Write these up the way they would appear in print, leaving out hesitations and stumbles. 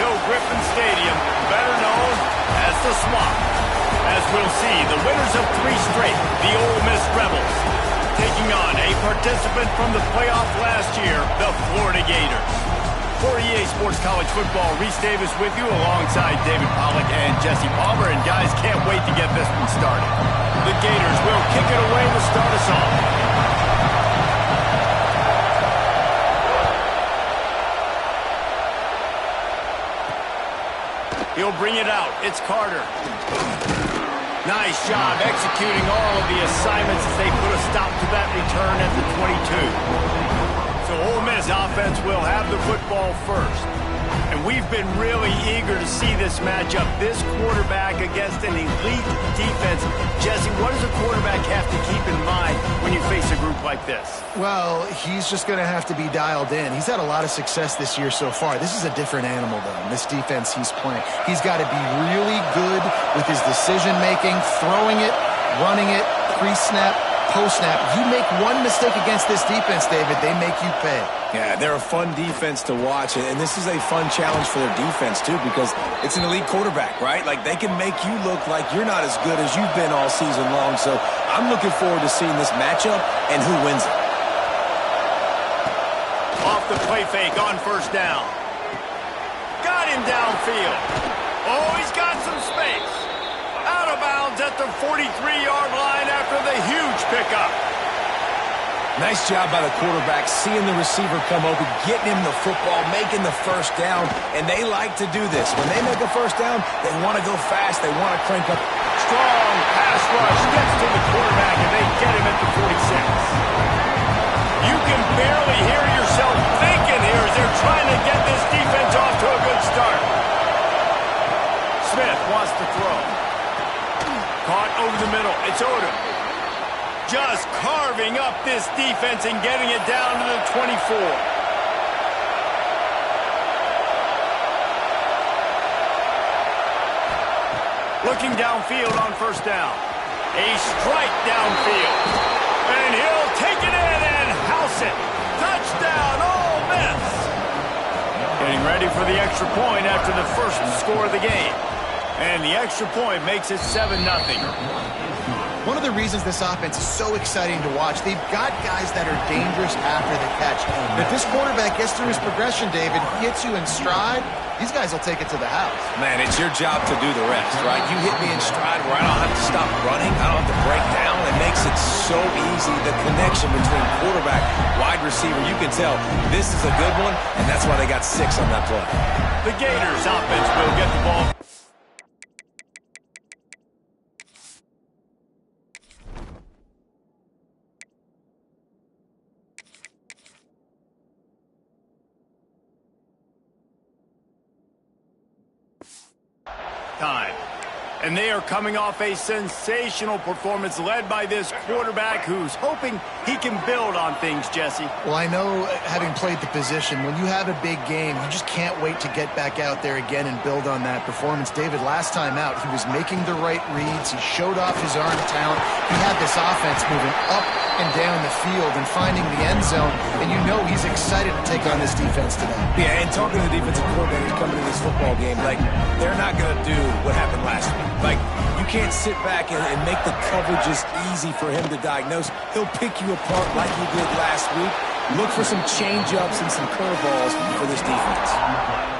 go Griffin Stadium, better known as the Swamp. As we'll see, the winners of 3 straight, the Ole Miss Rebels, taking on a participant from the playoff last year, the Florida Gators. For EA Sports College Football, Reese Davis with you alongside David Pollack and Jesse Palmer. And guys, can't wait to get this one started. The Gators will kick it away to start us off. He'll bring it out. It's Carter. Nice job executing all of the assignments as they put a stop to that return at the 22. So Ole Miss offense will have the football first. And we've been really eager to see this matchup. This quarterback against an elite defense. Jesse, what does a quarterback have to keep in mind when you face a group like this? Well, he's just going to have to be dialed in. He's had a lot of success this year so far. This is a different animal, though, in this defense he's playing. He's got to be really good with his decision-making, throwing it, running it, pre-snap, post-snap. You make one mistake against this defense, David, they make you pay. Yeah, they're a fun defense to watch, and this is a fun challenge for their defense, too, because it's an elite quarterback, right? Like, they can make you look like you're not as good as you've been all season long, so I'm looking forward to seeing this matchup and who wins it. Off the play fake on first down. Got him downfield. Oh, he's got some space. Out of bounds at the 43-yard line after the huge pickup. Nice job by the quarterback, seeing the receiver come open, getting him the football, making the first down, and they like to do this. When they make a first down, they want to go fast, they want to crank up. Strong pass rush gets to the quarterback, and they get him at the 46. You can barely hear yourself thinking here as they're trying to get this defense off to a good start. Smith wants to throw. Caught over the middle. It's Odom. Just carving up this defense and getting it down to the 24. Looking downfield on first down. A strike downfield. And he'll take it in and house it. Touchdown, Ole Miss. Getting ready for the extra point after the first score of the game. And the extra point makes it 7-0. One of the reasons this offense is so exciting to watch, they've got guys that are dangerous after the catch. And if this quarterback gets through his progression, David, hits you in stride, these guys will take it to the house. Man, it's your job to do the rest, right? You hit me in stride where I don't have to stop running, I don't have to break down. It makes it so easy. The connection between quarterback, wide receiver, you can tell this is a good one, and that's why they got 6 on that play. The Gators offense will get the ball. Time. And they are coming off a sensational performance led by this quarterback who's hoping he can build on things, Jesse. Well, I know, having played the position, when you have a big game, you just can't wait to get back out there again and build on that performance. David, last time out, he was making the right reads. He showed off his arm talent. He had this offense moving up and down the field and finding the end zone, and you know he's excited to take on this defense today. Yeah, and talking to the defensive coordinators coming to this football game, like, they're not going to do what happened last week. Like, you can't sit back and make the coverages easy for him to diagnose. He'll pick you apart like he did last week. Look for some change-ups and some curveballs for this defense.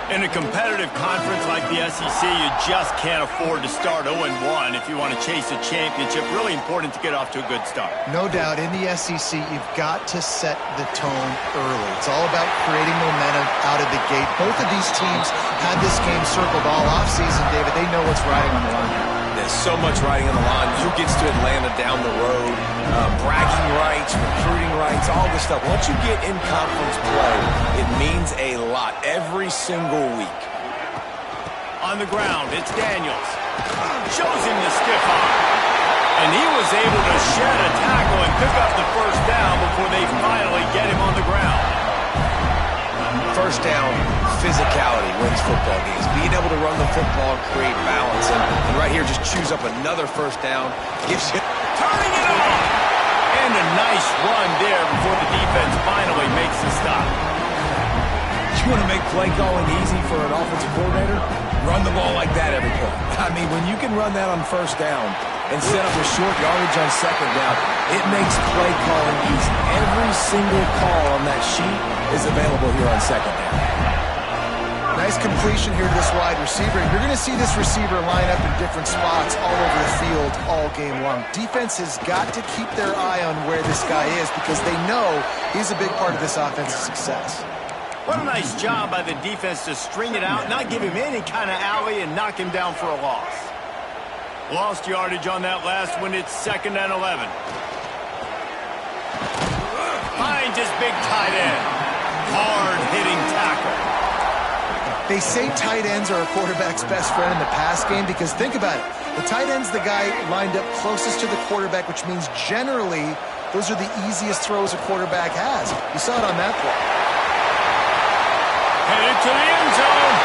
In a competitive conference like the SEC, you just can't afford to start 0-1 if you want to chase a championship. Really important to get off to a good start. No doubt, in the SEC, you've got to set the tone early. It's all about creating momentum out of the gate. Both of these teams had this game circled all offseason, David. They know what's riding on the line. There's so much riding on the line. Who gets to Atlanta down the road? Bragging rights, recruiting rights, all this stuff. Once you get in conference play, it means a lot every single week. On the ground, it's Daniels. Shows him the stiff arm. And he was able to shed a tackle and pick up the first down before they finally get him on the ground. First down, physicality wins football games. Being able to run the football and create balance. And right here, just chews up another first down. Gives you... Turning it on! And a nice run there before the defense finally makes the stop. You want to make play calling easy for an offensive coordinator? Run the ball like that every play. I mean, when you can run that on first down and set up a short yardage on second down, it makes play calling easy. Every single call on that sheet is available here on second down. Nice completion here to this wide receiver. You're going to see this receiver line up in different spots all over the field all game long. Defense has got to keep their eye on where this guy is because they know he's a big part of this offense's success. What a nice job by the defense to string it out, not give him any kind of alley, and knock him down for a loss. Lost yardage on that last one. It's 2nd and 11. Finds his big tight end. Hard-hitting tackle. They say tight ends are a quarterback's best friend in the pass game because think about it. The tight end's the guy lined up closest to the quarterback, which means generally those are the easiest throws a quarterback has. You saw it on that play. Headed to the end zone,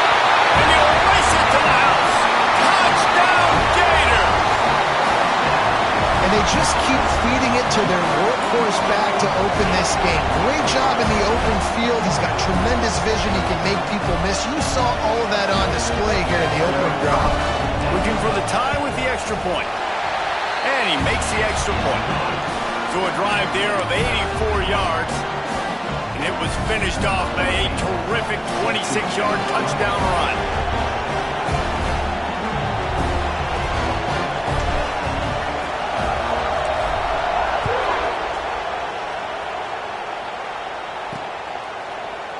and he'll race it to the house. Touchdown, Gator! And they just keep feeding it to their workhorse back to open this game. Great job in the open field. He's got tremendous vision. He can make people miss. You saw all of that on display here in the opening drive. Looking for the tie with the extra point. And he makes the extra point. So a drive there of 84 yards. And it was finished off by a terrific 26-yard touchdown run.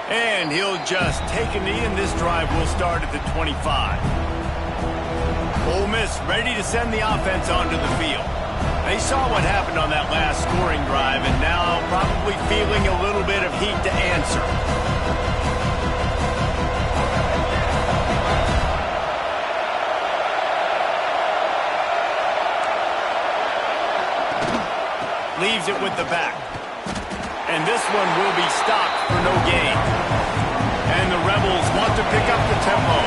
And he'll just take a knee, and this drive will start at the 25. Ole Miss ready to send the offense onto the field. They saw what happened on that last scoring drive, and now probably feeling a little bit of heat to answer. Leaves it with the back. And this one will be stopped for no gain. And the Rebels want to pick up the tempo.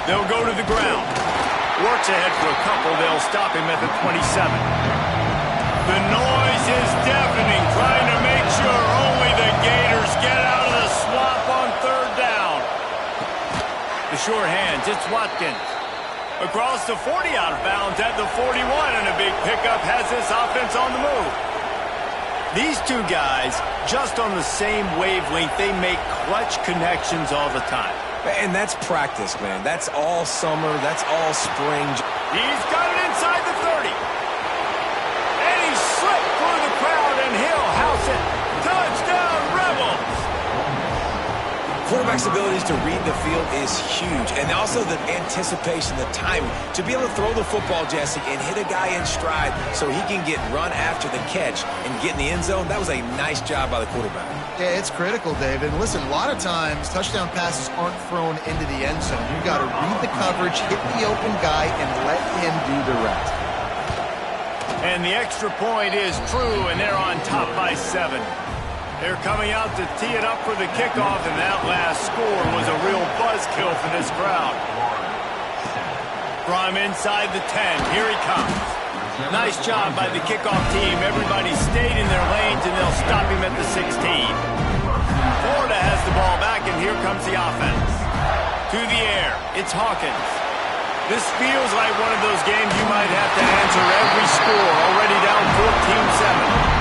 They'll go to the ground. Works ahead for a couple. They'll stop him at the 27. The noise is deafening, trying to make sure only the Gators get out of the swamp on 3rd down. The sure hands, it's Watkins. Across the 40 out of bounds at the 41, and a big pickup has this offense on the move. These two guys, just on the same wavelength, they make clutch connections all the time. And that's practice, man. That's all summer. That's all spring. He's got it inside the 30. And he slipped through the crowd, and he'll house it. Touchdown, Rebels! Quarterback's abilities to read the field is huge. And also the anticipation, the timing. To be able to throw the football, Jesse, and hit a guy in stride so he can get run after the catch and get in the end zone, that was a nice job by the quarterback. Yeah, it's critical, David. And listen, a lot of times touchdown passes aren't thrown into the end zone. You've got to read the coverage, hit the open guy, and let him do the rest. And the extra point is true, and they're on top by 7. They're coming out to tee it up for the kickoff, and that last score was a real buzzkill for this crowd. From inside the 10, here he comes. Nice job by the kickoff team. Everybody stayed in their lanes, and they'll stop him at the 16. Florida has the ball back, and here comes the offense. To the air, it's Hawkins. This feels like one of those games you might have to answer every score, already down 14-7.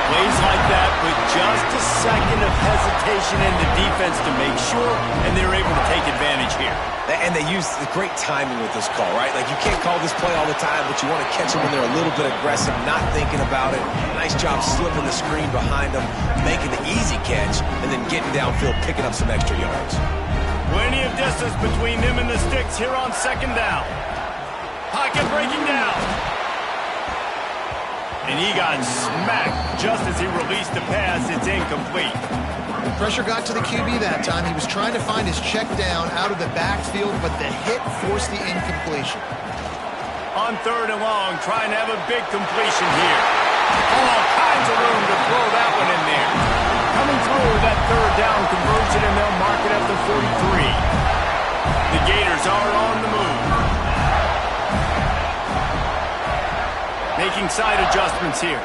Plays like that with just a second of hesitation in the defense to make sure, and they're able to take advantage here. And they use the great timing with this call, right? Like, you can't call this play all the time, but you want to catch them when they're a little bit aggressive, not thinking about it. Nice job slipping the screen behind them, making the easy catch, and then getting downfield, picking up some extra yards. Plenty of distance between them and the sticks here on 2nd down. Pocket breaking down. And he got smacked just as he released the pass. It's incomplete. Pressure got to the QB that time. He was trying to find his check down out of the backfield, but the hit forced the incompletion. On 3rd and long, trying to have a big completion here. All kinds of room to throw that one in there. Coming through that 3rd down conversion, and they'll mark it at the 43. The Gators are on the move. Making side adjustments here.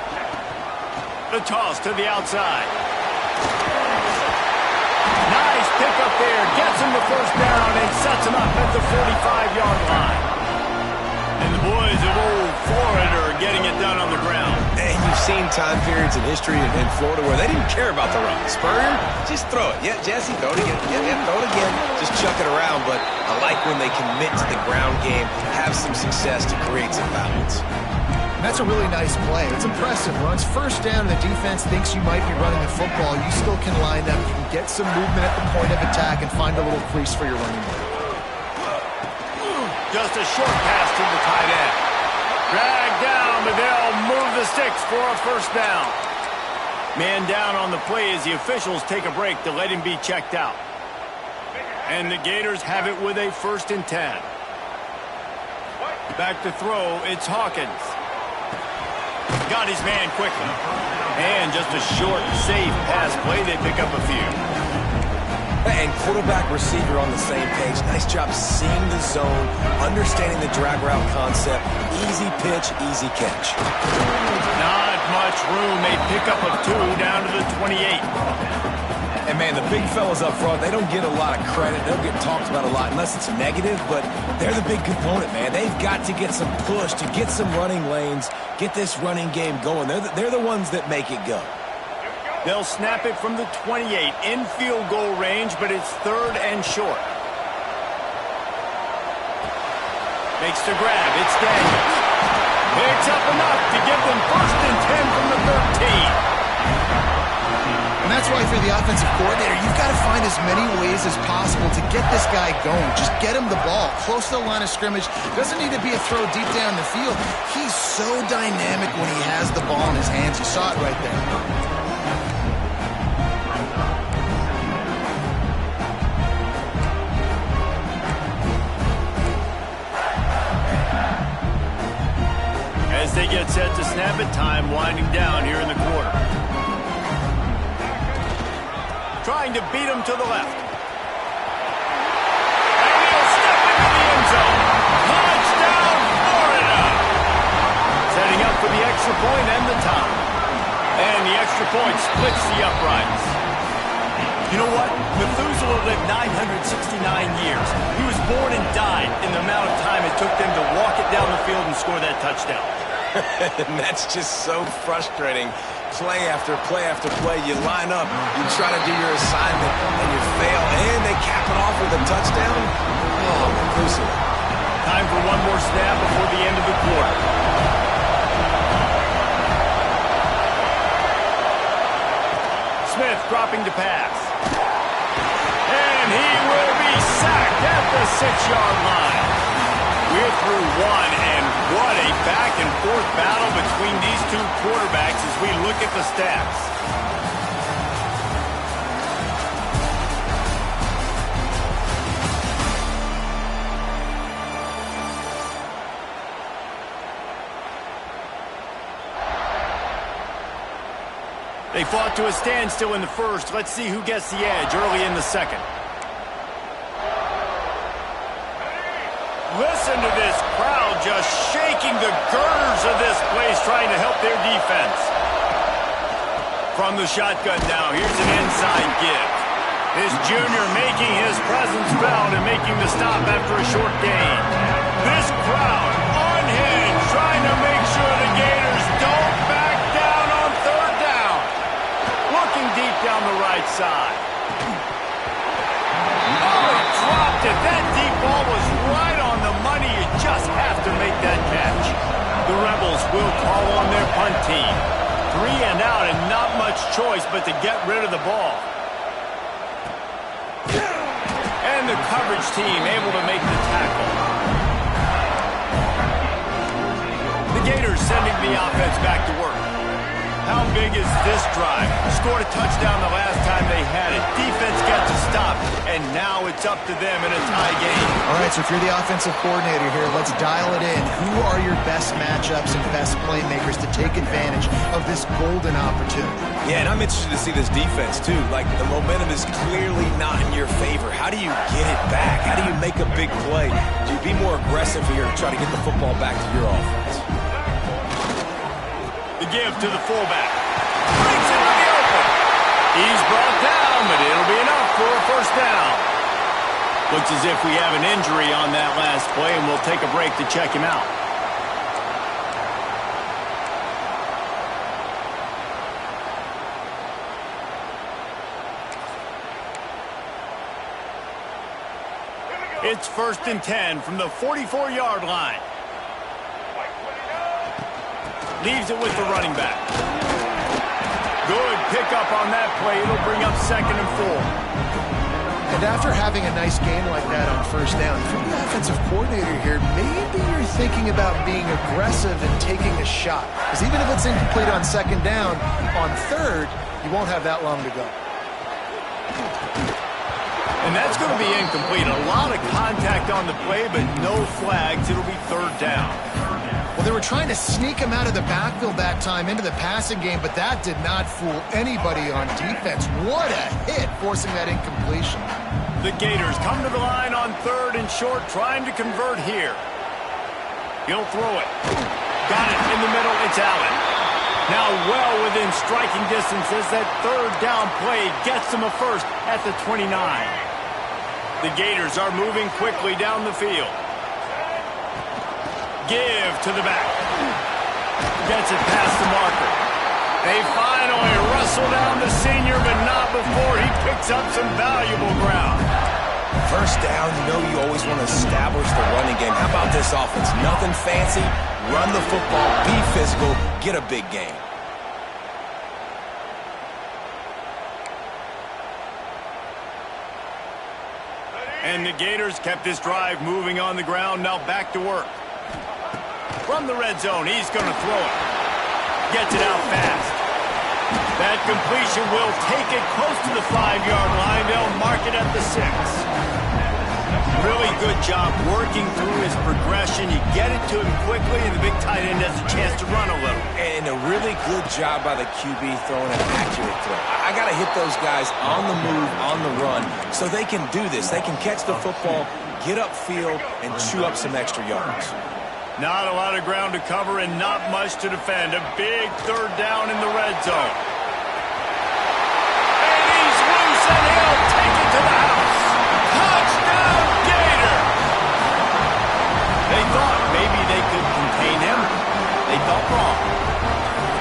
The toss to the outside. Nice pickup there. Gets him the first down and sets him up at the 45-yard line. And the boys of old Florida are getting it done on the ground. And you've seen time periods in history in Florida where they didn't care about the run. Spurrier, just throw it. Yeah, Jesse, throw it again. Yeah, throw it again. Just chuck it around. But I like when they commit to the ground game, have some success to create some balance. That's a really nice play. It's impressive. When it's first down and the defense thinks you might be running the football, you still can line up. You can get some movement at the point of attack and find a little crease for your running back. Just a short pass to the tight end. Dragged down, but they'll move the sticks for a first down. Man down on the play as the officials take a break to let him be checked out. And the Gators have it with a 1st and 10. Back to throw, it's Hawkins. Got his man quickly. And just a short, safe pass play. They pick up a few. And quarterback receiver on the same page. Nice job seeing the zone, understanding the drag route concept. Easy pitch, easy catch. Not much room. They pick up a 2 down to the 28. And, man, the big fellas up front, they don't get a lot of credit. They don't get talked about a lot unless it's negative, but they're the big component, man. They've got to get some push to get some running lanes, get this running game going. They're the ones that make it go. They'll snap it from the 28 in field goal range, but it's 3rd and short. Makes the grab. It's Daniels. Picks up enough to give them 1st and 10 from the 13. And that's why for the offensive coordinator, you've got to find as many ways as possible to get this guy going. Just get him the ball close to the line of scrimmage. Doesn't need to be a throw deep down the field. He's so dynamic when he has the ball in his hands. You saw it right there. As they get set to snap it, time winding down here in the quarter. Trying to beat him to the left. And he'll step into the end zone. Touchdown, Florida! Setting up for the extra point and the tie. And the extra point splits the uprights. You know what? Methuselah lived 969 years. He was born and died in the amount of time it took them to walk it down the field and score that touchdown. And that's just so frustrating. Play after play after play. You line up, you try to do your assignment, and you fail, and they cap it off with a touchdown. Oh, Methuselah. Time for one more snap before the end of the quarter. Smith dropping to pass. And he will be sacked at the 6-yard line. We're through one, and what a back-and-forth battle between these two quarterbacks as we look at the stats. They fought to a standstill in the first. Let's see who gets the edge early in the second. Listen to this crowd just shaking the girders of this place, trying to help their defense. From the shotgun now, here's an inside give. This junior making his presence felt and making the stop after a short gain. This crowd unhinged, trying to make sure the Gators don't back down on 3rd down. Looking deep down the right side. Oh, he dropped it. That deep ball was right on the money. You just have to make that catch. The Rebels will call on their punt team. 3 and out and not much choice but to get rid of the ball. And the coverage team able to make the tackle. The Gators sending the offense back to work. How big is this drive? Scored a touchdown the last time they had it. Defense got to stop, and now it's up to them in a tie game. All right, so if you're the offensive coordinator here, let's dial it in. Who are your best matchups and best playmakers to take advantage of this golden opportunity? Yeah, and I'm interested to see this defense, too. Like, the momentum is clearly not in your favor. How do you get it back? How do you make a big play? Do you be more aggressive here to try to get the football back to your offense? The give to the fullback. Breaks into the open. He's brought down, but it'll be enough for a first down. Looks as if we have an injury on that last play, and we'll take a break to check him out. It's 1st and 10 from the 44-yard line. Leaves it with the running back. Good pickup on that play. It'll bring up 2nd and 4. And after having a nice game like that on first down, if you're the offensive coordinator here, maybe you're thinking about being aggressive and taking a shot. Because even if it's incomplete on 2nd down, on 3rd, you won't have that long to go. And that's going to be incomplete. A lot of contact on the play, but no flags. It'll be 3rd down. Well, they were trying to sneak him out of the backfield that time into the passing game, but that did not fool anybody on defense. What a hit, forcing that incompletion. The Gators come to the line on 3rd and short, trying to convert here. He'll throw it. Got it in the middle. It's Allen. Now well within striking distance as that 3rd down play gets them a first at the 29. The Gators are moving quickly down the field. Give to the back. Gets it past the marker. They finally wrestle down the senior, but not before he picks up some valuable ground. First down, you know you always want to establish the running game. How about this offense? Nothing fancy. Run the football, be physical, get a big gain. And the Gators kept this drive moving on the ground. Now back to work. From the red zone, he's going to throw it. Gets it out fast. That completion will take it close to the 5-yard line. They'll mark it at the 6. Really good job working through his progression. You get it to him quickly, and the big tight end has a chance to run a little. And a really good job by the QB throwing an accurate throw. I got to hit those guys on the move, on the run, so they can do this. They can catch the football, get upfield, and chew up some extra yards. Not a lot of ground to cover and not much to defend. A big 3rd down in the red zone. And he's loose, and he'll take it to the house. Touchdown, Gator! They thought maybe they could contain him. They thought wrong.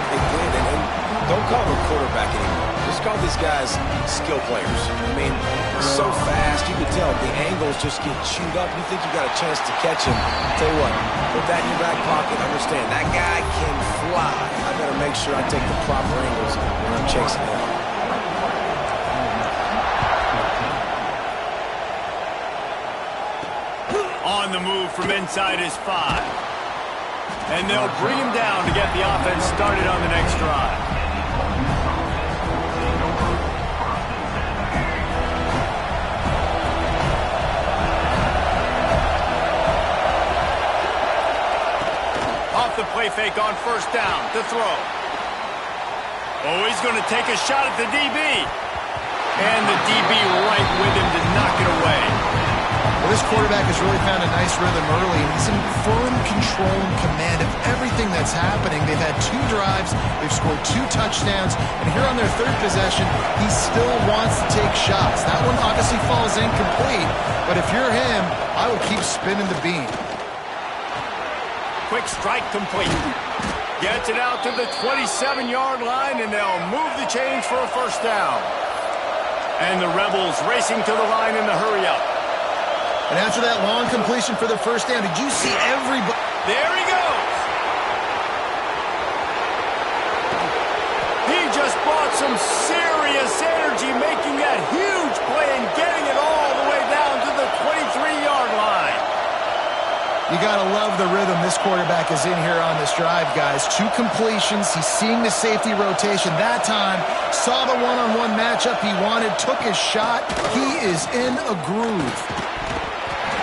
They did, and don't call them quarterback anymore. Just call these guys skill players. I mean, so fast, you can tell the angles just get chewed up. You think you got a chance to catch him. Tell you what, put that in your back pocket. Understand, that guy can fly. I better make sure I take the proper angles when I'm chasing him. On the move from inside his 5. And they'll bring him down to get the offense started on the next drive. Off the play fake on 1st down to throw. Oh, he's going to take a shot at the DB. And the DB right with him to knock it away. Well, this quarterback has really found a nice rhythm early, and he's in firm control and command of everything that's happening. They've had 2 drives, they've scored 2 touchdowns, and here on their 3rd possession, he still wants to take shots. That one obviously falls incomplete, but if you're him, I would keep spinning the beam. Quick strike complete. Gets it out to the 27-yard line, and they'll move the chains for a first down. And the Rebels racing to the line in the hurry-up. And after that long completion for the first down, did you see everybody? There he goes. He just brought some serious energy, making that huge play and getting it all the way down to the 23-yard line. You got to love the rhythm this quarterback is in here on this drive, guys. 2 completions. He's seeing the safety rotation. That time, saw the one-on-one matchup he wanted, took his shot. He is in a groove.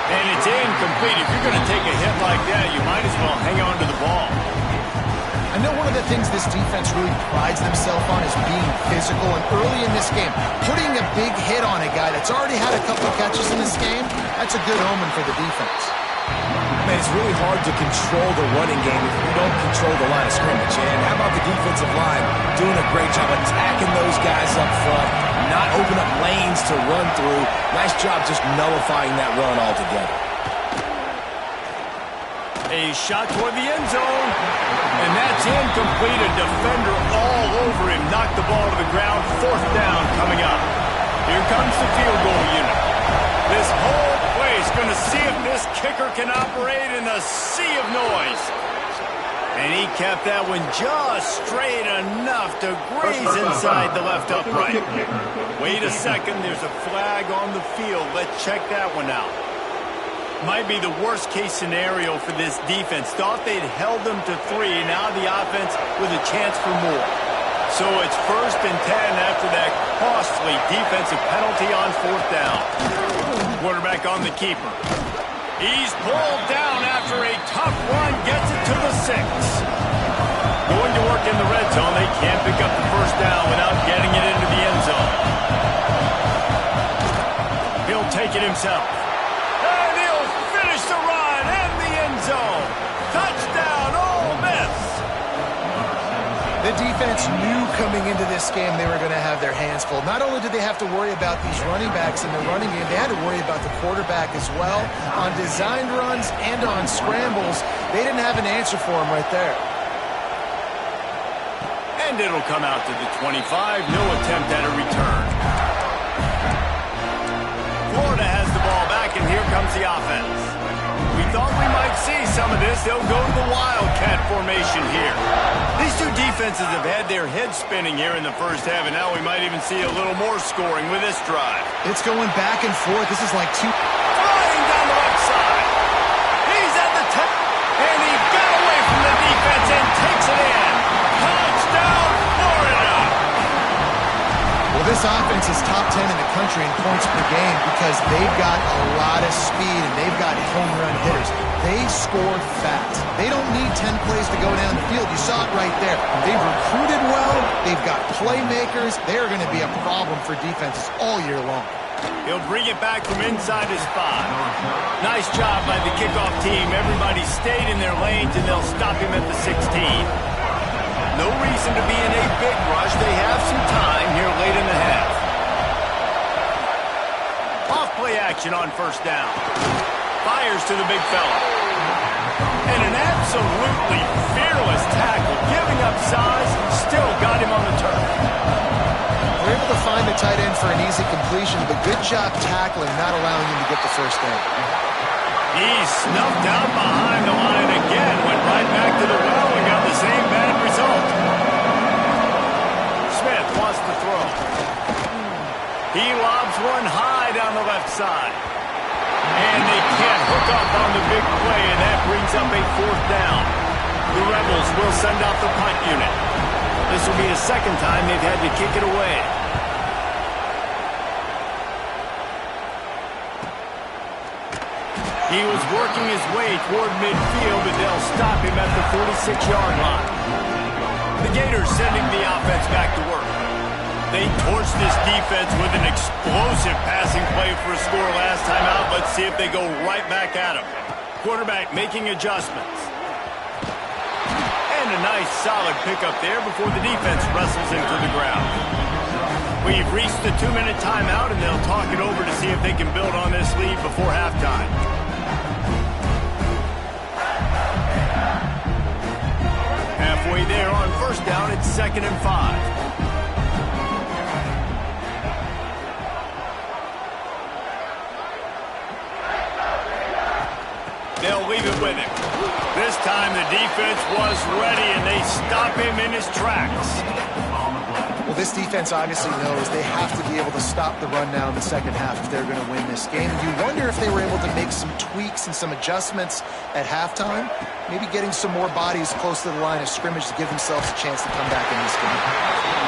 And it's incomplete. If you're going to take a hit like that, you might as well hang on to the ball. I know one of the things this defense really prides themselves on is being physical. And early in this game, putting a big hit on a guy that's already had a couple of catches in this game, that's a good omen for the defense. Man, it's really hard to control the running game if you don't control the line of scrimmage. And how about the defensive line doing a great job attacking those guys up front, not open up lanes to run through. Nice job just nullifying that run altogether. A shot toward the end zone, and that's incomplete. A defender all over him. Knocked the ball to the ground. 4th down coming up. Here comes the field goal unit. This whole place going to see if this kicker can operate in a sea of noise. And he kept that one just straight enough to graze inside the left upright. Wait a second, there's a flag on the field. Let's check that one out. Might be the worst case scenario for this defense. Thought they'd held them to 3. Now the offense with a chance for more. So it's 1st and 10 after that costly defensive penalty on 4th down. Quarterback on the keeper. He's pulled down after a tough run. Gets it to the 6. Going to work in the red zone. They can't pick up the 1st down without getting it into the end zone. He'll take it himself. And he'll finish the run in the end zone. Touchdown, Ole Miss. The defense knew coming into this game they were going to have their hands full. Not only did they have to worry about these running backs in the running game, they had to worry about the quarterback as well. On designed runs and on scrambles, they didn't have an answer for him right there. And it'll come out to the 25. No attempt at a return. Florida has the ball back, and here comes the offense. We thought we might see some of this. They'll go to the Wildcat formation here. These two defenses have had their heads spinning here in the first half, and now we might even see a little more scoring with this drive. It's going back and forth. This is like 2... Flying down the left side. He's at the top, and he got away from the defense and takes it in. Touchdown, Florida! Well, this offense is top 10 in the country in points per game because they've got a lot of speed and they've got home run hitters. They score fast. They don't need 10 plays to go down the field. You saw it right there. They've recruited well. They've got playmakers. They're going to be a problem for defenses all year long. He'll bring it back from inside his 5. Nice job by the kickoff team. Everybody stayed in their lanes, and they'll stop him at the 16. No reason to be in a big rush. They have some time here late in the half. Off play action on 1st down. Fires to the big fella. And an absolutely fearless tackle. Giving up size, still got him on the turf. They're able to find the tight end for an easy completion, but good job tackling, not allowing him to get the 1st down. He's snuffed out behind the line again. Went right back to the well and got the same bad result. Smith wants to throw. He lobs one high down the left side. And they can't hook up on the big play, and that brings up a 4th down. The Rebels will send out the punt unit. This will be the 2nd time they've had to kick it away. He was working his way toward midfield, but they'll stop him at the 46-yard line. The Gators sending the offense back to work. They torched this defense with an explosive passing play for a score last time out. Let's see if they go right back at him. Quarterback making adjustments. And a nice solid pickup there before the defense wrestles into the ground. We've reached the 2-minute timeout, and they'll talk it over to see if they can build on this lead before halftime. Halfway there on 1st down, it's 2nd and 5. They'll leave it with him. This time the defense was ready, and they stop him in his tracks. Well, this defense obviously knows they have to be able to stop the run now in the 2nd half if they're going to win this game. You wonder if they were able to make some tweaks and some adjustments at halftime, maybe getting some more bodies close to the line of scrimmage to give themselves a chance to come back in this game.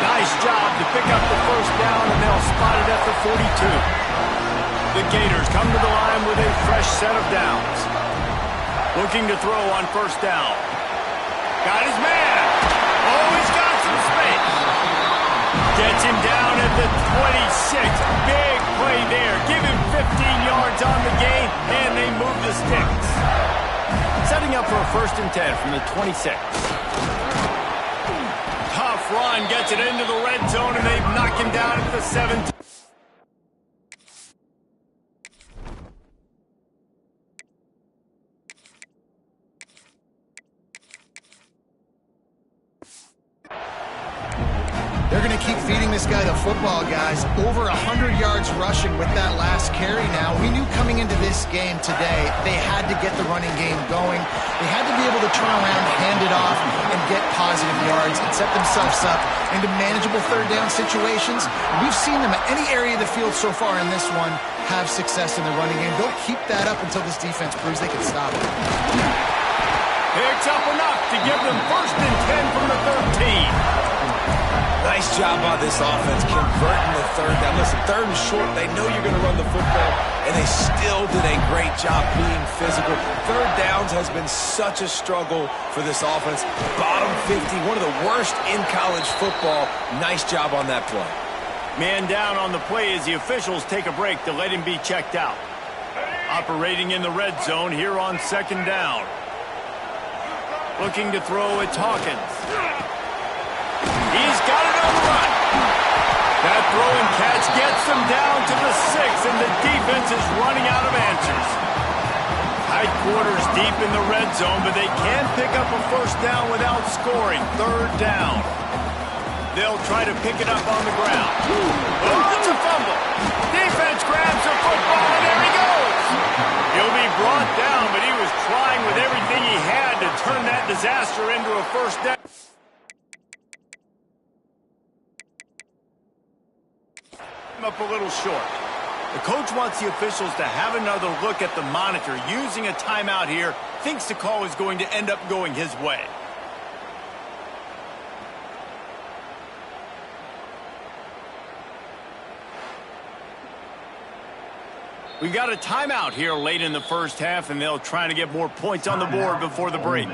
Nice job to pick up the 1st down, and they'll spot it at the 42. The Gators come to the line with a fresh set of downs. Looking to throw on 1st down. Got his man. Oh, he's got some space. Gets him down at the 26. Big play there. Give him 15 yards on the gain, and they move the sticks. setting up for a 1st and 10 from the 26. Tough run, gets it into the red zone, and they've knocked him down at the 17. They're going to keep feeding this guy the football, guys. Over 100 yards rushing with that last carry now. We knew coming into this game today, they had to get the running game going. They had to be able to turn around, hand it off, and get positive yards and set themselves up into manageable 3rd down situations. We've seen them at any area of the field so far in this one have success in the running game. They'll keep that up until this defense proves they can stop it. Picks up enough to give them 1st and 10 from the 13. Nice job by this offense converting the 3rd down. Listen, 3rd and short, they know you're going to run the football, and they still did a great job being physical. 3rd downs has been such a struggle for this offense. Bottom 50, one of the worst in college football. Nice job on that play. Man down on the play as the officials take a break to let him be checked out. Operating in the red zone here on 2nd down. Looking to throw, it's Hawkins. He's got it on the run. That throw and catch gets them down to the 6, and the defense is running out of answers. Tight quarters deep in the red zone, but they can pick up a 1st down without scoring. 3rd down. They'll try to pick it up on the ground. Oh, it's a fumble. Defense grabs the football, and there he goes. He'll be brought down, but he was trying with everything he had to turn that disaster into a 1st down. Up a little short. The coach wants the officials to have another look at the monitor. Using a timeout here, thinks the call is going to end up going his way. We've got a timeout here late in the 1st half, and they'll try to get more points on the board before the break.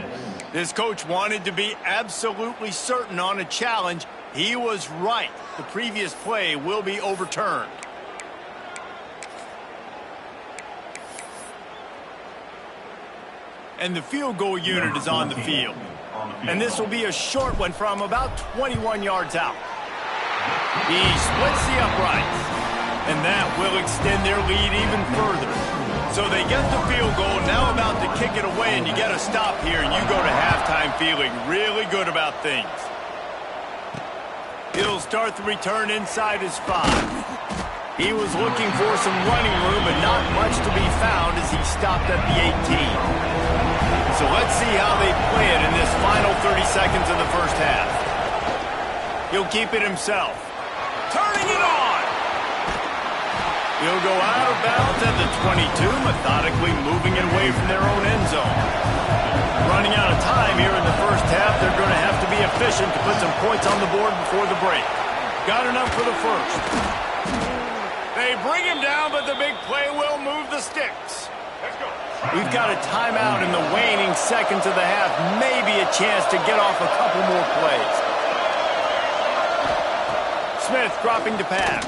This coach wanted to be absolutely certain on a challenge. He was right. The previous play will be overturned. And the field goal unit is on the field. And this will be a short one from about 21 yards out. He splits the uprights. And that will extend their lead even further. So they get the field goal, now about to kick it away, and you get a stop here, and you go to halftime feeling really good about things. He'll start the return inside his 5. He was looking for some running room, but not much to be found as he stopped at the 18. So let's see how they play it in this final 30 seconds of the 1st half. He'll keep it himself. Turning it on! He'll go out of bounds at the 22, methodically moving it away from their own end zone. Running out of time here in the 1st half, they're going to have to be efficient to put some points on the board before the break. Got enough for the 1st. They bring him down, but the big play will move the sticks. Let's go. We've got a timeout in the waning seconds of the half. Maybe a chance to get off a couple more plays. Smith dropping to pass.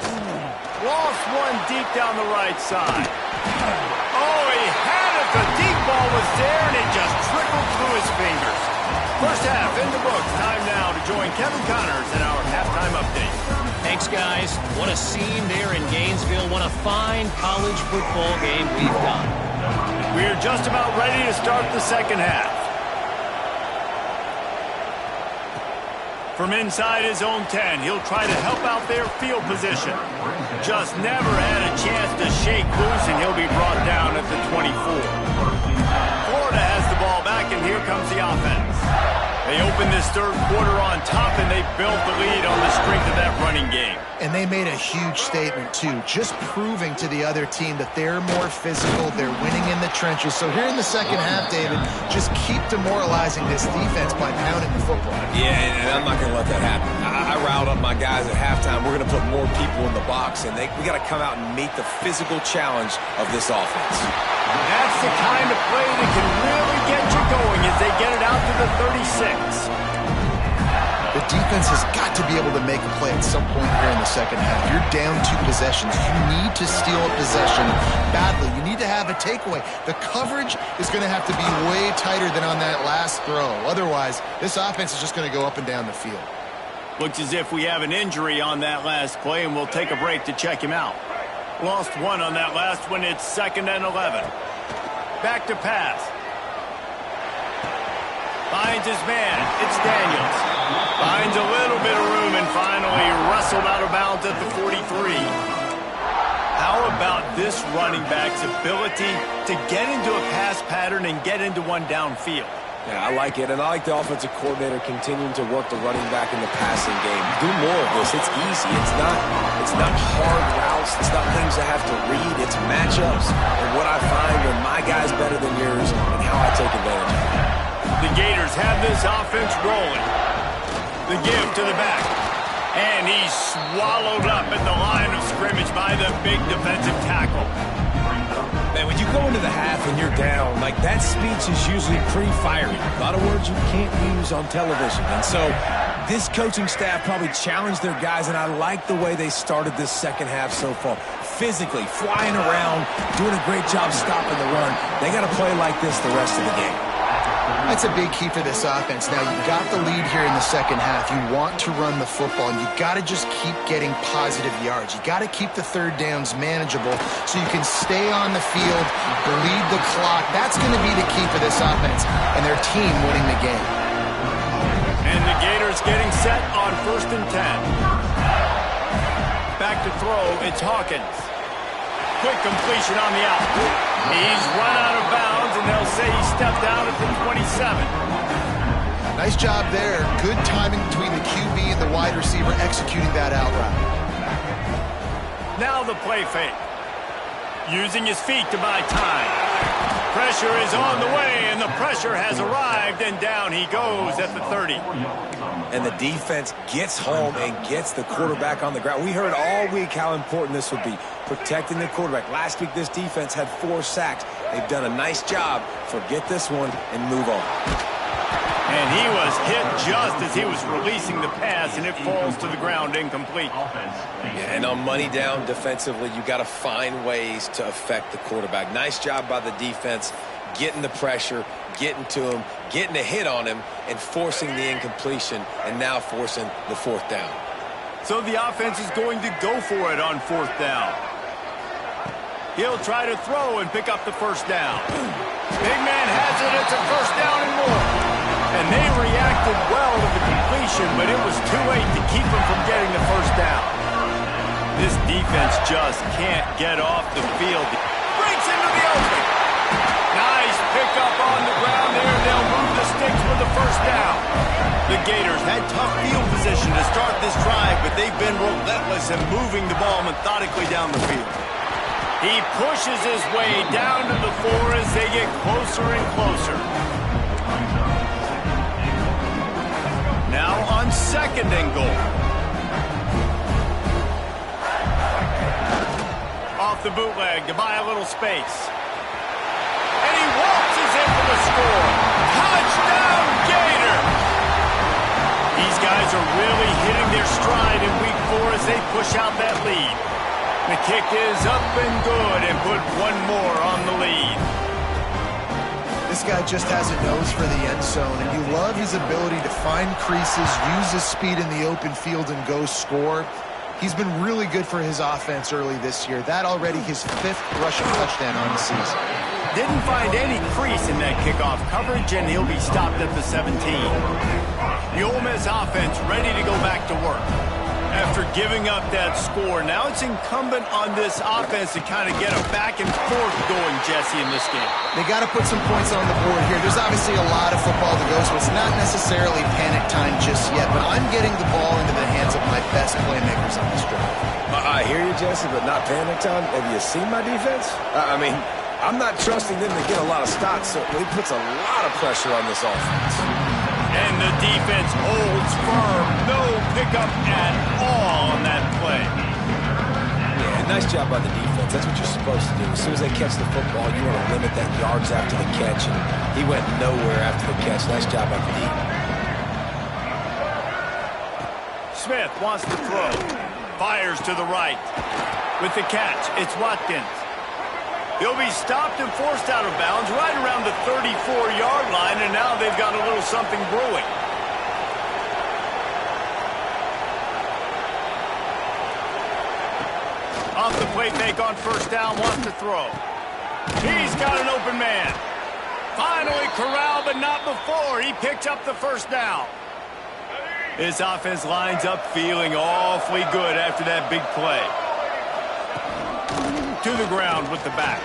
Lost one deep down the right side. Oh, he had it. The deep ball was there, and it just trickled through his fingers. 1st half in the books. Time now to join Kevin Connors in our halftime update. Thanks, guys. What a scene there in Gainesville. What a fine college football game we've got. We're just about ready to start the 2nd half. From inside his own 10, he'll try to help out their field position. Just never had a chance to shake loose, and he'll be brought down at the 24. Florida has the ball back, and here comes the offense. They opened this 3rd quarter on top, and they built the lead on the strength of that running game. And they made a huge statement, too, just proving to the other team that they're more physical, they're winning in the trenches. So here in the 2nd half, David, just keep demoralizing this defense by pounding the football. Yeah, and I'm not going to let that happen. I riled up my guys at halftime. We're going to put more people in the box, and we got to come out and meet the physical challenge of this offense. That's the kind of play that can really get you going as they get it out to the 36. The defense has got to be able to make a play at some point here in the second half. You're down 2 possessions. You need to steal a possession badly. You need to have a takeaway. The coverage is going to have to be way tighter than on that last throw. Otherwise, this offense is just going to go up and down the field. Looks as if we have an injury on that last play, and we'll take a break to check him out. Lost 1 on that last one. It's 2nd and 11. Back to pass. Finds his man. It's Daniels. Finds a little bit of room and finally wrestled out of bounds at the 43. How about this running back's ability to get into a pass pattern and get into one downfield? Yeah, I like it, and I like the offensive coordinator continuing to work the running back in the passing game. Do more of this. It's easy. It's not hard routes. It's not things I have to read. It's matchups and what I find when my guy's better than yours and how I take advantage of it. The Gators have this offense rolling. The give to the back. And he's swallowed up at the line of scrimmage by the big defensive tackle. Man, when you go into the half and you're down, like that speech is usually pretty fiery. A lot of words you can't use on television. And so this coaching staff probably challenged their guys, and I like the way they started this second half so far. Physically, flying around, doing a great job stopping the run. They got to play like this the rest of the game. That's a big key for this offense. Now, you've got the lead here in the second half. You want to run the football, and you've got to just keep getting positive yards. You got to keep the third downs manageable so you can stay on the field, bleed the clock. That's going to be the key for this offense and their team winning the game. And the Gators getting set on 1st and 10. Back to throw, it's Hawkins. Quick completion on the out. He's run out of bounds, and they'll say he stepped out at the 27. Nice job there. Good timing between the QB and the wide receiver executing that out route. Now the play fake. Using his feet to buy time. Pressure is on the way, and the pressure has arrived, and down he goes at the 30. And the defense gets home and gets the quarterback on the ground. We heard all week how important this would be, protecting the quarterback. Last week, this defense had 4 sacks. They've done a nice job. Forget this one and move on. And he was hit just as he was releasing the pass, and it falls to the ground incomplete. Yeah, and on money down defensively, you got to find ways to affect the quarterback. Nice job by the defense, getting the pressure, getting to him, getting a hit on him, and forcing the incompletion, and now forcing the 4th down. So the offense is going to go for it on 4th down. He'll try to throw and pick up the 1st down. Big man has it. It's a 1st down and more. And they reacted well to the completion, but it was too late to keep him from getting the 1st down. This defense just can't get off the field. Breaks into the open. Nice pickup on the ground there. They'll move the sticks with the 1st down. The Gators had tough field position to start this drive, but they've been relentless in moving the ball methodically down the field. He pushes his way down to the 4 as they get closer and closer. Now on 2nd and goal. Off the bootleg to buy a little space. And he waltzes in for the score. Touchdown, Gator! These guys are really hitting their stride in week 4 as they push out that lead. The kick is up and good and put one more on the lead. This guy just has a nose for the end zone, and you love his ability to find creases, use his speed in the open field, and go score. He's been really good for his offense early this year. That already his 5th rushing touchdown on the season. Didn't find any crease in that kickoff coverage, and he'll be stopped at the 17. The Ole Miss offense ready to go back to work. After giving up that score, now it's incumbent on this offense to kind of get a back and forth going, Jesse, in this game. They got to put some points on the board here. There's obviously a lot of football to go, so it's not necessarily panic time just yet, but I'm getting the ball into the hands of my best playmakers on this drive. I hear you, Jesse, but not panic time. Have you seen my defense? I mean, I'm not trusting them to get a lot of stops, so it puts a lot of pressure on this offense. And the defense holds firm. No pickup at all on that play. Yeah, nice job by the defense. That's what you're supposed to do. As soon as they catch the football, you want to limit that yards after the catch. And he went nowhere after the catch. Nice job by the D. Smith wants to throw. Fires to the right. With the catch, it's Watkins. He'll be stopped and forced out of bounds right around the 34-yard line, and now they've got a little something brewing. Off the play fake on first down, wants to throw. He's got an open man. Finally corralled, but not before. He picks up the first down. This offense lines up feeling awfully good after that big play. To the ground with the back.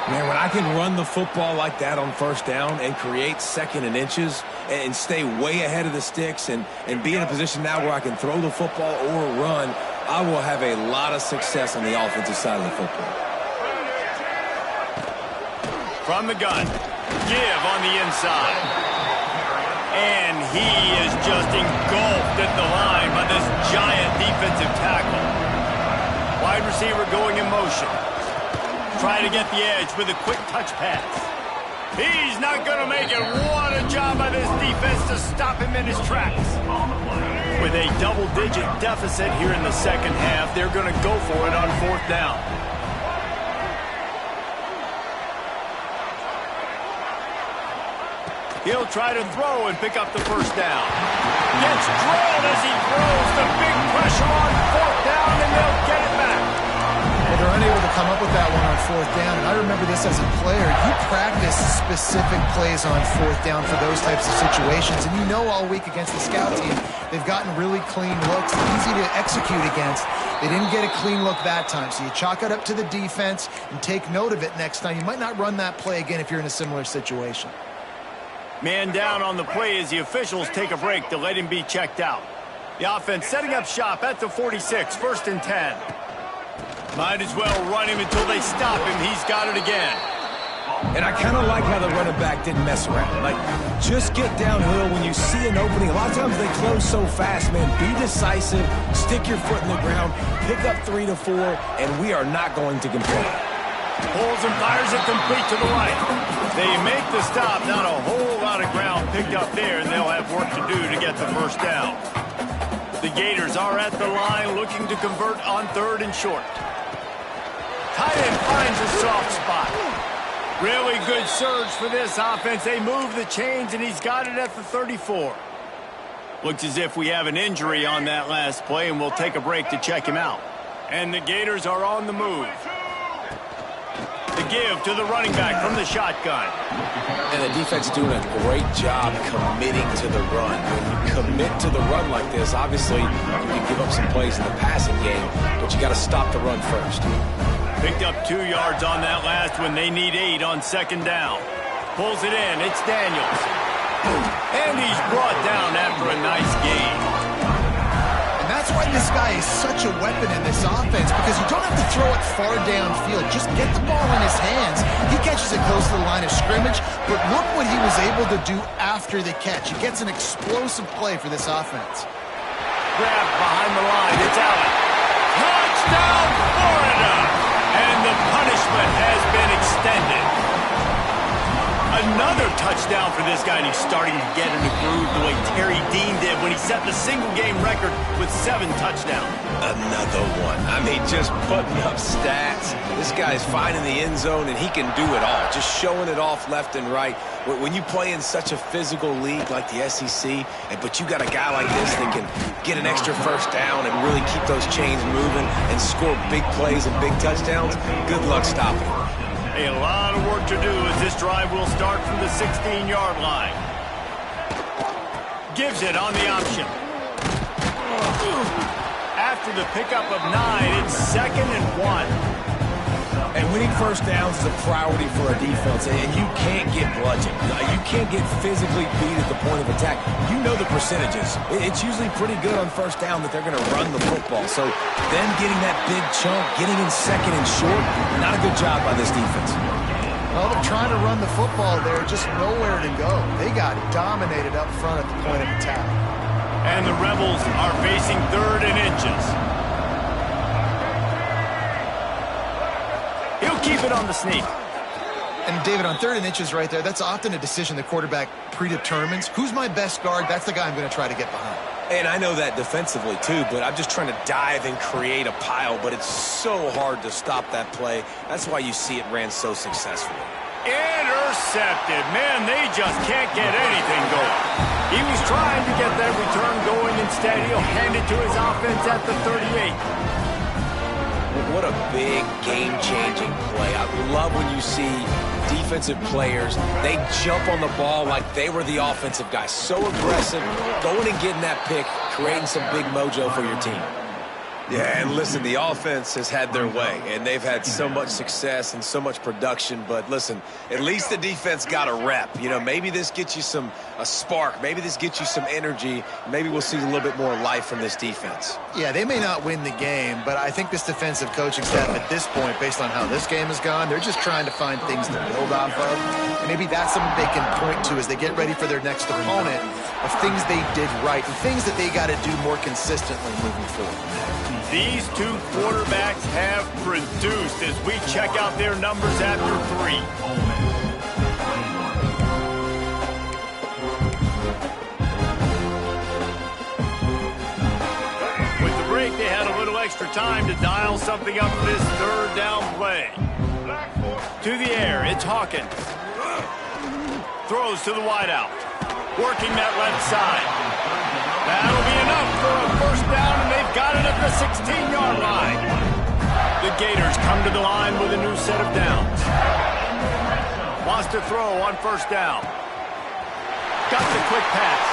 Man, when I can run the football like that on first down and create second and inches and stay way ahead of the sticks and be in a position now where I can throw the football or run, I will have a lot of success on the offensive side of the football. From the gun, give on the inside. And he is just engulfed at the line by this giant defensive tackle. Wide receiver going in motion. Try to get the edge with a quick touch pass. He's not going to make it. What a job by this defense to stop him in his tracks. With a double-digit deficit here in the second half, they're going to go for it on fourth down. He'll try to throw and pick up the first down. Gets drilled as he throws. The big pressure on fourth down, and they'll get it back. Well, they're unable to come up with that one on fourth down, and I remember this as a player. You practice specific plays on fourth down for those types of situations, and you know all week against the scout team, they've gotten really clean looks, easy to execute against. They didn't get a clean look that time, so you chalk it up to the defense and take note of it next time. You might not run that play again if you're in a similar situation. Man down on the play as the officials take a break to let him be checked out. The offense setting up shop at the 46, 1st and 10. Might as well run him until they stop him. He's got it again. And I kind of like how the running back didn't mess around. Like, just get downhill when you see an opening. A lot of times they close so fast, man. Be decisive, stick your foot in the ground, pick up 3 to 4, and we are not going to complain. Pulls and fires it complete to the right. They make the stop. Not a whole lot of ground picked up there, and they'll have work to do to get the first down. The Gators are at the line looking to convert on 3rd and short. Tight end finds a soft spot. Really good surge for this offense. They move the chains, and he's got it at the 34. Looks as if we have an injury on that last play, and we'll take a break to check him out. And the Gators are on the move. The give to the running back from the shotgun. And the defense is doing a great job committing to the run. When you commit to the run like this, obviously you can give up some plays in the passing game, but you got to stop the run first. Picked up 2 yards on that last one. They need 8 on 2nd down. Pulls it in. It's Daniels. And he's brought down after a nice gain. And that's why this guy is such a weapon in this offense, because you don't have to throw it far downfield. Just get the ball in his hands. He catches it close to the line of scrimmage, but look what he was able to do after the catch. He gets an explosive play for this offense. Grab behind the line. It's Allen. Touchdown, Florida! And the punishment has been extended. Another touchdown for this guy, and he's starting to get in the groove the way Terry Dean did when he set the single-game record with 7 touchdowns. Another one. I mean, just putting up stats. This guy's finding the end zone, and he can do it all. Just showing it off left and right. When you play in such a physical league like the SEC, but you got a guy like this that can get an extra first down and really keep those chains moving and score big plays and big touchdowns, good luck stopping him. A lot of work to do as this drive will start from the 16-yard line. Gives it on the option. After the pickup of 9, it's 2nd and 1. And winning first downs is a priority for a defense, and you can't get bludgeoned. You can't get physically beat at the point of attack. You know the percentages. It's usually pretty good on first down that they're going to run the football. So them getting that big chunk, getting in 2nd and short, not a good job by this defense. Well, they're trying to run the football there, just nowhere to go. They got dominated up front at the point of attack. And the Rebels are facing 3rd and inches. He'll keep it on the sneak. And David, on 3rd and inches right there, that's often a decision the quarterback predetermines who's my best guard. That's the guy I'm going to try to get behind. And I know that defensively, too, but I'm just trying to dive and create a pile, but it's so hard to stop that play. That's why you see it ran so successfully. Intercepted. Man, they just can't get anything going. He was trying to get that return going. Instead, he'll hand it to his offense at the 38. What a big game-changing play. I love when you see defensive players, they jump on the ball like they were the offensive guy. So aggressive, going and getting that pick, creating some big mojo for your team. Yeah, and listen, the offense has had their way, and they've had so much success and so much production. But listen, at least the defense got a rep. You know, maybe this gets you a spark. Maybe this gets you some energy. Maybe we'll see a little bit more life from this defense. Yeah, they may not win the game, but I think this defensive coaching staff at this point, based on how this game has gone, they're just trying to find things to build off of. And maybe that's something they can point to as they get ready for their next opponent, of things they did right and things that they got to do more consistently moving forward. These two quarterbacks have produced as we check out their numbers after 3. With the break, they had a little extra time to dial something up for this third down play. To the air, it's Hawkins. Throws to the wideout. Working that left side. That'll be enough for a first down, and they've got it at the 16-yard line. The Gators come to the line with a new set of downs. Wants to throw on first down. Got the quick pass.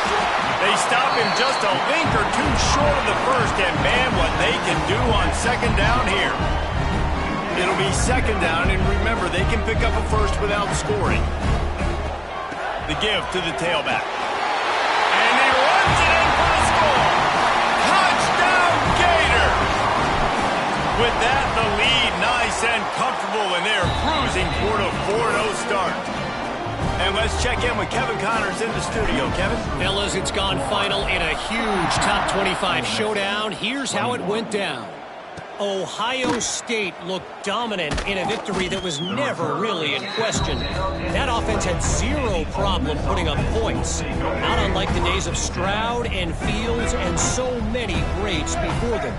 They stop him just a link or two short of the first, and man, what they can do on second down here. It'll be second down, and remember, they can pick up a first without scoring. The give to the tailback. And he runs it in for the score. Touchdown, Gator! With that, the lead nice and comfortable, and they're cruising toward a 4-0 start. And let's check in with Kevin Connors in the studio. Kevin? Fellas, it's gone final in a huge top 25 showdown. Here's how it went down. Ohio State looked dominant in a victory that was never really in question. That offense had zero problem putting up points, not unlike the days of Stroud and Fields and so many greats before them.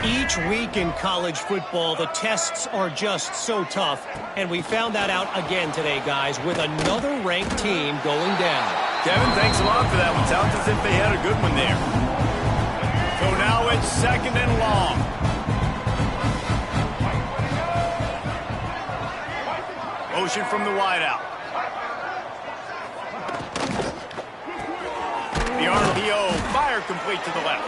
Each week in college football, the tests are just so tough, and we found that out again today, guys, with another ranked team going down. Kevin, thanks a lot for that one. Sounds as if they had a good one there. So now it's second and long. Motion from the wideout. The RPO, fire complete to the left.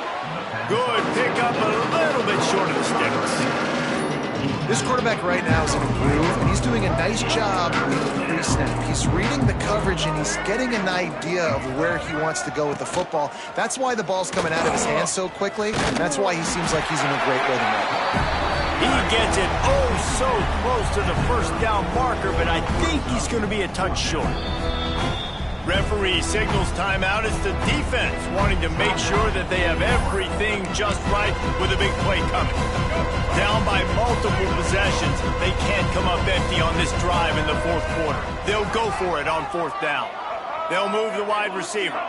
Good pickup, a little bit short of the sticks. This quarterback right now is in a groove, and he's doing a nice job with the pre-snap. He's reading the coverage, and he's getting an idea of where he wants to go with the football. That's why the ball's coming out of his hands so quickly, and that's why he seems like he's in a great rhythm right now. He gets it so close to the first down marker, but I think he's going to be a touch short. Referee signals timeout. It's the defense wanting to make sure that they have everything just right with a big play coming. Down by multiple possessions, they can't come up empty on this drive in the fourth quarter. They'll go for it on fourth down. They'll move the wide receiver.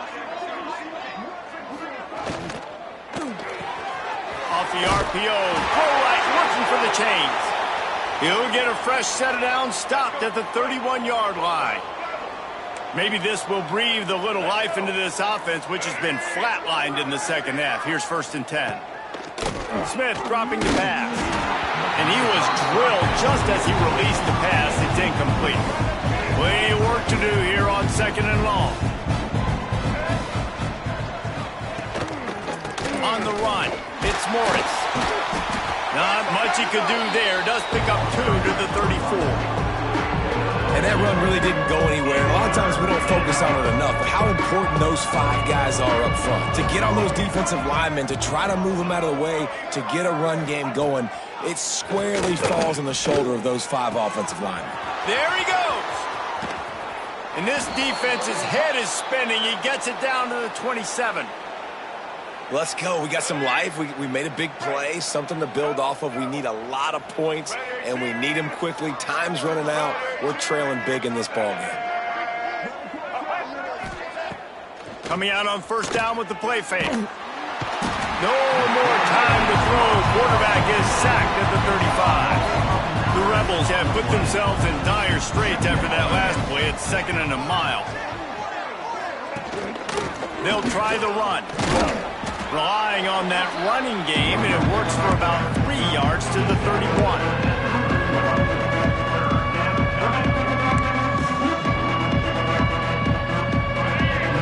Off the RPO, throw right, looking for the chains. He'll get a fresh set of downs, stopped at the 31-yard line. Maybe this will breathe a little life into this offense, which has been flatlined in the second half. Here's 1st and 10. Smith dropping the pass. And he was drilled just as he released the pass. It's incomplete. Plenty of work to do here on second and long. On the run, it's Morris. Not much he could do there. Does pick up 2 to the 34. And that run really didn't go anywhere. A lot of times we don't focus on it enough, but how important those 5 guys are up front. To get on those defensive linemen, to try to move them out of the way, to get a run game going, it squarely falls on the shoulder of those 5 offensive linemen. There he goes. And this defense's head is spinning. He gets it down to the 27. Let's go. We got some life. We made a big play, something to build off of. We need a lot of points, and we need them quickly. Time's running out. We're trailing big in this ball game. Coming out on first down with the play fake. No more time to throw. Quarterback is sacked at the 35. The Rebels have put themselves in dire straits after that last play. It's 2nd and a mile. They'll try the run. Relying on that running game, and it works for about 3 yards to the 31.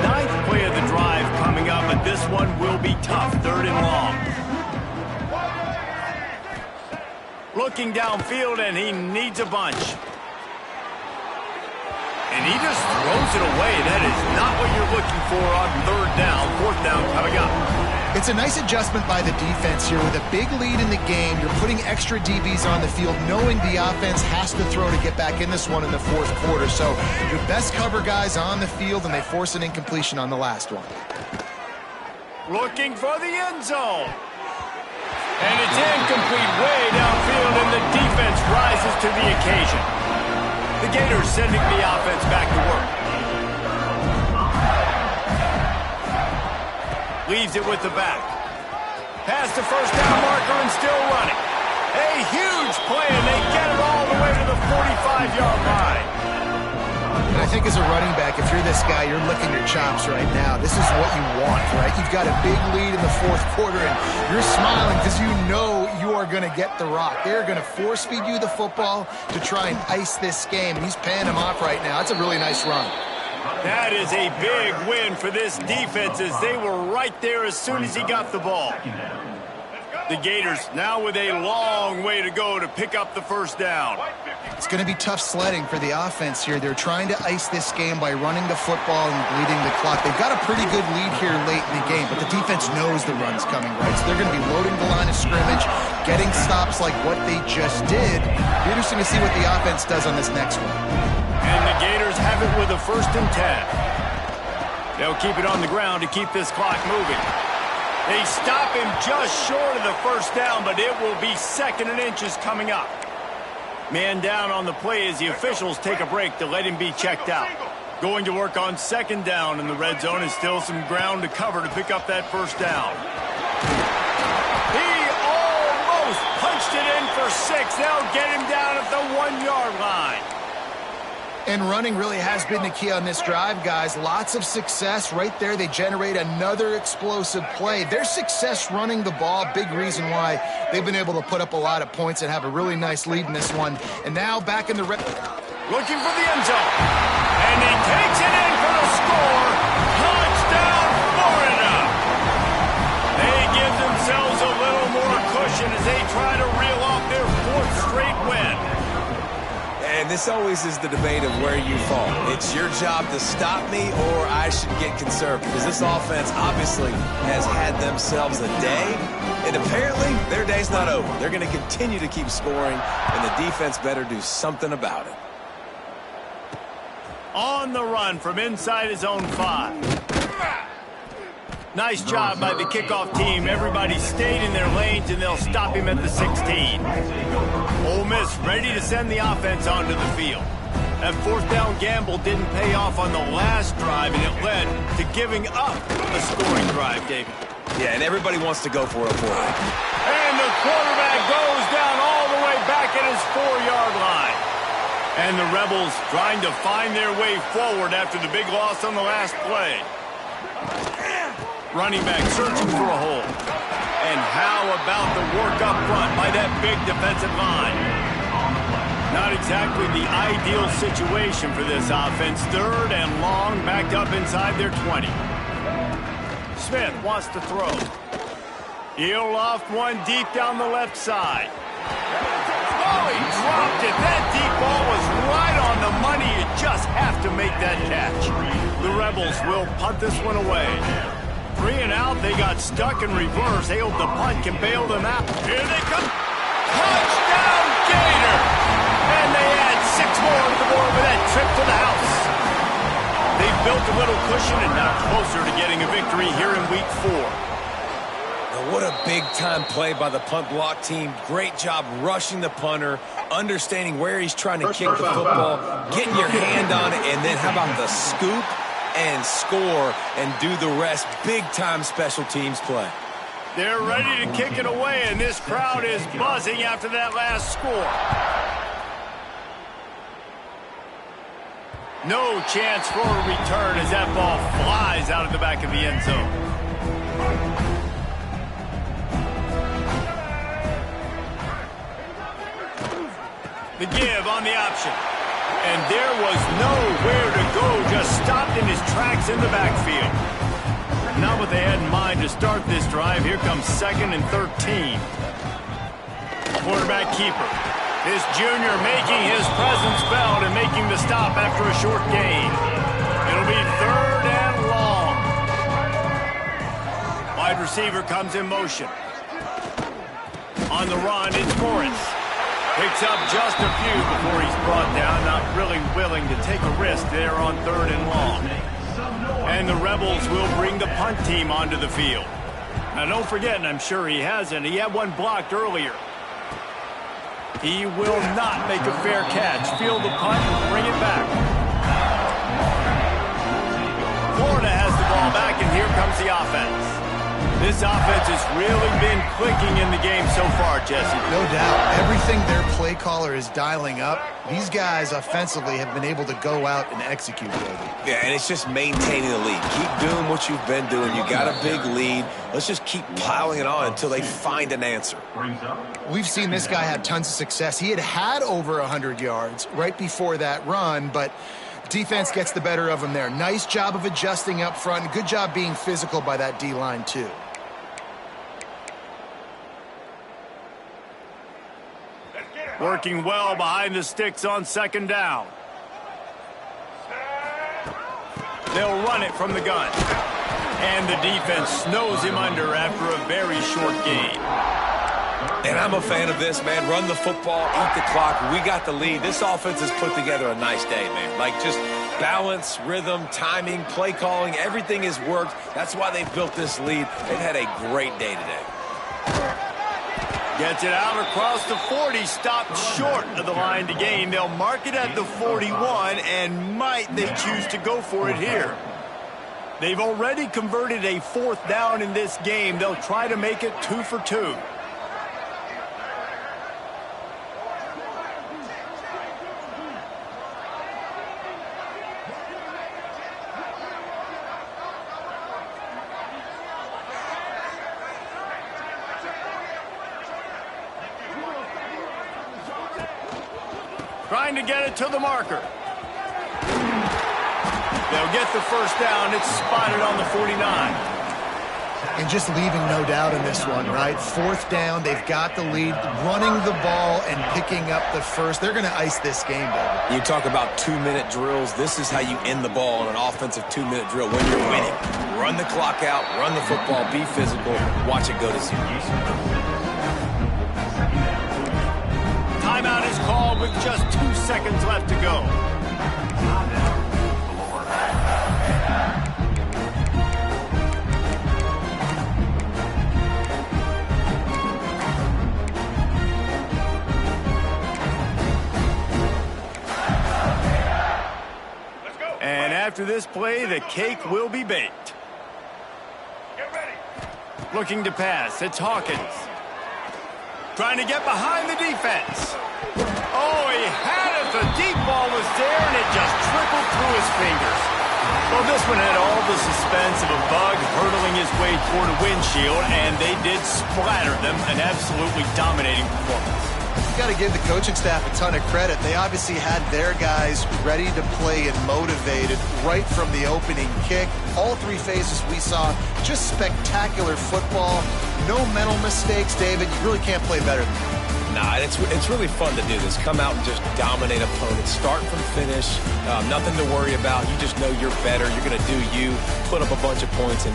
Ninth play of the drive coming up, but this one will be tough. 3rd and long. Looking downfield, and he needs a bunch. And he just throws it away. That is not what you're looking for on 3rd down. 4th down coming up. It's a nice adjustment by the defense here. With a big lead in the game, you're putting extra DBs on the field, knowing the offense has to throw to get back in this one in the 4th quarter. So your best cover guys on the field, and they force an incompletion on the last one. Looking for the end zone. And it's incomplete way downfield, and the defense rises to the occasion. The Gators sending the offense back to work. Leaves it with the back. Past the first down marker and still running. A huge play, and they get it all the way to the 45-yard line. And I think as a running back, if you're this guy, you're licking your chops right now. This is what you want, right? You've got a big lead in the 4th quarter, and you're smiling because you know you are going to get the rock. They're going to force-feed you the football to try and ice this game, and he's paying them off right now. That's a really nice run. That is a big win for this defense, as they were right there as soon as he got the ball. The Gators now with a long way to go to pick up the first down. It's going to be tough sledding for the offense here. They're trying to ice this game by running the football and bleeding the clock. They've got a pretty good lead here late in the game, but the defense knows the run's coming, right? So they're going to be loading the line of scrimmage, getting stops like what they just did. Be interesting to see what the offense does on this next one. And the Gators have it with a 1st and 10. They'll keep it on the ground to keep this clock moving. They stop him just short of the first down, but it will be 2nd and inches coming up. Man down on the play as the officials take a break to let him be checked out. Going to work on 2nd down in the red zone, and still some ground to cover to pick up that first down. He almost punched it in for 6. They'll get him down at the 1-yard line. And running really has been the key on this drive, guys. Lots of success right there. They generate another explosive play. Their success running the ball, big reason why they've been able to put up a lot of points and have a really nice lead in this one. And now back in the looking for the end zone. And he takes it in for the score. Touchdown, Florida. They give themselves a little more cushion as they try to reel off their 4th straight win. And this always is the debate of where you fall. It's your job to stop me, or I should get conservative. Because this offense obviously has had themselves a day, and apparently their day's not over. They're going to continue to keep scoring, and the defense better do something about it. On the run from inside his own 5. Nice job by the kickoff team. Everybody stayed in their lanes, and they'll stop him at the 16. Ole Miss ready to send the offense onto the field. That 4th down gamble didn't pay off on the last drive, and it led to giving up a scoring drive, David. Yeah, and everybody wants to go for it. And the quarterback goes down all the way back at his 4-yard line. And the Rebels trying to find their way forward after the big loss on the last play. Running back searching for a hole. And how about the work up front by that big defensive line? Not exactly the ideal situation for this offense. 3rd and long, backed up inside their 20. Smith wants to throw. He'll loft one deep down the left side. Oh, he dropped it. That deep ball was right on the money. You just have to make that catch. The Rebels will punt this one away. 3 and out, they got stuck in reverse. They hope the punt can bail them out. Here they come. Touchdown, Gator! And they add 6 more to the board with that trip to the house. They've built a little cushion and now closer to getting a victory here in Week 4. Now, what a big-time play by the punt block team. Great job rushing the punter, understanding where he's trying to kick the football, getting your hand on it, and then how about the scoop? and score and do the rest. Big-time special teams play. They're ready to kick it away, and this crowd is buzzing after that last score. No chance for a return as that ball flies out of the back of the end zone. The give on the option. And there was nowhere to go, just stopped in his tracks in the backfield. Not what they had in mind to start this drive. Here comes 2nd and 13. Quarterback keeper. This junior making his presence felt and making the stop after a short gain. It'll be 3rd and long. Wide receiver comes in motion. On the run, it's Morris. Picks up just a few before he's brought down, not really willing to take a risk there on 3rd and long. And the Rebels will bring the punt team onto the field. Now don't forget, and I'm sure he hasn't, he had one blocked earlier. He will not make a fair catch. Field the punt, bring it back. Florida has the ball back, and here comes the offense. This offense has really been clicking in the game so far, Jesse. No doubt. Everything their play caller is dialing up, these guys offensively have been able to go out and execute with it. Yeah, and it's just maintaining the lead. Keep doing what you've been doing. You got a big lead. Let's just keep piling it on until they find an answer. We've seen this guy have tons of success. He had over 100 yards right before that run, but defense gets the better of him there. Nice job of adjusting up front. Good job being physical by that D-line, too. Working well behind the sticks on 2nd down. They'll run it from the gun. And the defense snows him under after a very short gain. And I'm a fan of this, man. Run the football, eat the clock. We got the lead. This offense has put together a nice day, man. Like just balance, rhythm, timing, play calling, everything has worked. That's why they've built this lead. They've had a great day today. Gets it out across the 40, stopped short of the line to gain. They'll mark it at the 41, and might they choose to go for it here. They've already converted a 4th down in this game. They'll try to make it 2 for 2. Trying to get it to the marker. They'll get the 1st down. It's spotted on the 49. And just leaving no doubt in this one, right? 4th down, they've got the lead, running the ball and picking up the first. They're going to ice this game, baby. You talk about 2-minute drills. This is how you end the ball in an offensive 2-minute drill when you're winning. Run the clock out, run the football, be physical, watch it go to zeros. Timeout is called with just 2 seconds left to go. And after this play, the cake will be baked. Get ready. Looking to pass, it's Hawkins. Trying to get behind the defense. Oh, he had it. The deep ball was there, and it just trickled through his fingers. Well, this one had all the suspense of a bug hurtling his way toward a windshield, and they did splatter them. An absolutely dominating performance. You got to give the coaching staff a ton of credit. They obviously had their guys ready to play and motivated right from the opening kick. All 3 phases we saw, just spectacular football. No mental mistakes, David. You really can't play better than that. Nah, it's really fun to do this. Come out and just dominate opponents. Start from finish. Nothing to worry about. You just know you're better. You're going to do you. Put up a bunch of points and